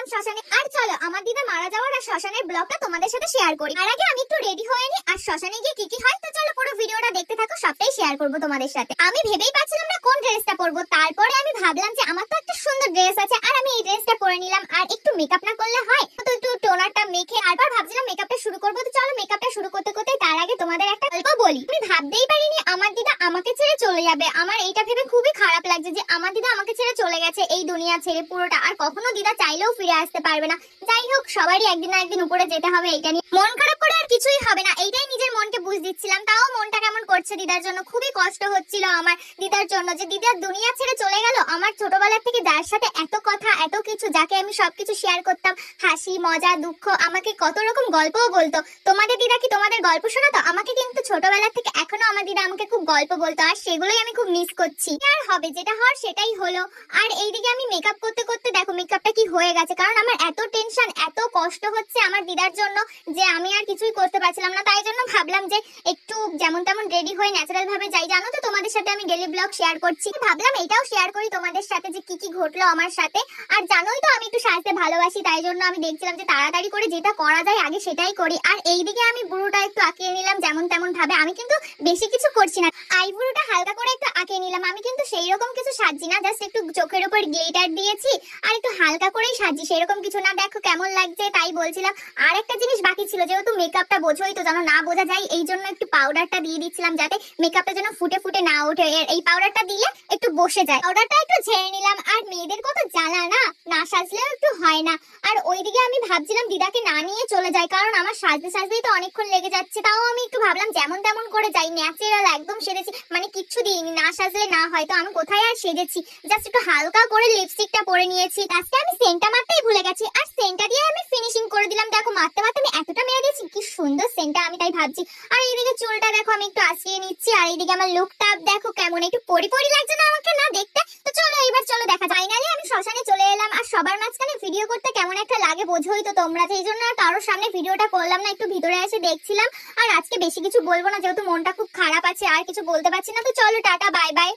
গেছিলাম শ্মশানে। আর চলো আমার দিদা মারা যাওয়ার আর শ্মশানের ব্লগটা তোমাদের সাথে শেয়ার করি। আর আগে আমি একটু রেডি হয়ে নি আর শ্মশানে গিয়ে কি কি হয় তো চলো পুরো ভিডিওটা দেখতে থাকো, সবটাই শেয়ার করব তোমাদের সাথে। আমি ভেবেই পাচ্ছিলাম না কোন ড্রেসটা পরবো, তারপরে আমি ভাবলাম যে আমার তো একটা সুন্দর ড্রেস আছে আর আমি এই ড্রেসটা পরে নিলাম। আর একটু মেকআপ না করলে হয় তো, একটু টোনারটা মেখে তারপর ভাবছিলাম মেকআপটা শুরু করবো। তো চলো মেকআপটা শুরু করতে করতে তার আগে তোমাদের একটা গল্প বলি। আমি ভাবতেই পারিনি আমার দিদা আমাকে ছেড়ে চলে যাবে। আমার এইটা ভেবে খুবই খারাপ লাগছে যে আমার দিদা আমাকে ছেড়ে চলে গেছে এই দুনিয়া ছেড়ে পুরোটা, আর কখনো দিদা চাইলেও ফিরে আসতে পারবে না। যাই হোক, সবারই একদিন না একদিন উপরে যেতে হবে, এইটা নিয়ে মন খারাপ করে আর কিছুই হবে না, এইটাই নিজের মনকে বুঝ দিচ্ছিলাম। তাও মনটা কেমন করছে দিদার জন্য, খুবই কষ্ট হচ্ছিল আমার দিদার জন্য যে দিদার দুনিয়া ছেড়ে চলে গেল। আমার ছোটবেলা থেকে যার সাথে এত কথা এত কিছু, যাকে আমি সবকিছু শেয়ার করতাম, হাসি মজা দুঃখ, আমাকে কত রকম গল্পও বলতো। তোমাদের দিদা কি তোমাদের গল্প শোনাতো? আমাকে কিন্তু ছোটবেলা থেকে এখনো আমার দিদা আমাকে খুব গল্প বলতো, আর সেগুলোই আমি খুব মিস করছি। আর হবে যেটা হওয়ার সেটাই হলো। আর এইদিকে আমি মেকআপ করতে করতে দেখো মেকআপটা কি হয়ে গেছে, কারণ আমার এত টেনশন এত কষ্ট হচ্ছে আমার দিদার জন্য যে আমি আর কিছুই করতে পারছিলাম না। তাই জন্য ভাবলাম যে একটু যেমন তেমন রেডি হয়ে ন্যাচারাল ভাবে যাই। জানো তো তোমাদের সাথে আমি ডেইলি ব্লগ শেয়ার করছি, ভাবলাম এটাও শেয়ার করি তোমাদের সাথে যে কি কি ঘটলো আমার সাথে। আর জানোই তো আমি একটু সাজতে ভালোবাসি, তাই জন্য আমি দেখছিলাম যে তাড়াতাড়ি করে যেটা করা যায় আগে সেটাই করি। আর এইদিকে আমি বুড়োটা একটু আঁকিয়ে নিলাম যেমন তেমন ভাবে, আমি কিন্তু বেশি কিছু করছি না, আইব্রোটা হালকা করে একটু আঁকিয়ে নিলাম। আমি কিন্তু সেই রকম কিছু সাজছি না, জাস্ট একটু চোখের উপর গ্লিটার দিয়েছি আর একটু হালকা করেই সাজছি, সেরকম কিছু না। দেখো কেমন লাগছে তাই বলছিলাম। আর একটা জিনিস বাকি ছিল, যেহেতু মেকআপটা বোঝোই তো, যেন না বোঝা যায় এই জন্য একটু পাউডারটা দিয়ে দিচ্ছিলাম যাতে মেকআপটা যেন ফুটে ফুটে না ওঠে। এই পাউডারটা দিলে একটু বসে যায়, পাউডারটা একটু ঝেড়ে নিলাম। আর মেয়েদের কত জ্বালা না, না সাজলেও একটু হয় না। আর ওইদিকে আমি ভাবছিলাম দিদাকে না নিয়ে চলে যাই, কারণ আমার সাজতে সাজতেই তো অনেকক্ষণ লেগে যাচ্ছে। তাও আমি একটু ভাবলাম যেমন তেমন করে যাই, ন্যাচারাল একদম সেজেছি, মানে কিচ্ছু দিইনি, না সাজলে না হয়। তো আমি কোথায় আর সেজেছি, জাস্ট একটু হালকা করে লিপস্টিকটা পরে নিয়েছি। লাস্টে আমি সেন্টটা মারতেই ভুলে গেছি, আর সেন্টটা দিয়ে আমি ফিনিশিং করে দিলাম। দেখো মারতে মারতে আমি এতটা মেরে দিয়েছি, কি সুন্দর সেন্টটা, আমি তাই ভাবছি। আর এইদিকে চুলটা দেখো আমি একটু আঁচড়িয়ে নিচ্ছি, আর এইদিকে আমার লুকটা দেখো কেমন, একটু পরি পরি লাগছে না আমাকে না দেখতে? তো চলো এবার চলো দেখা যায়। ফাইনালি আমি শ্মশানে চলে এলাম, আর সবার মাঝখানে ভিডিও করতে কেমন একটা লাগে বোঝোই তো তোমরা, সেই জন্য আর কারোর সামনে ভিডিওটা করলাম না, একটু ভিতরে এসে দেখছিলাম। আর আজকে বেশি কিছু বলবো না, যেহেতু মনটা খুব খারাপ আছে, আর কিছু বলতে পারছি না। তো চলো টাটা বাই বাই।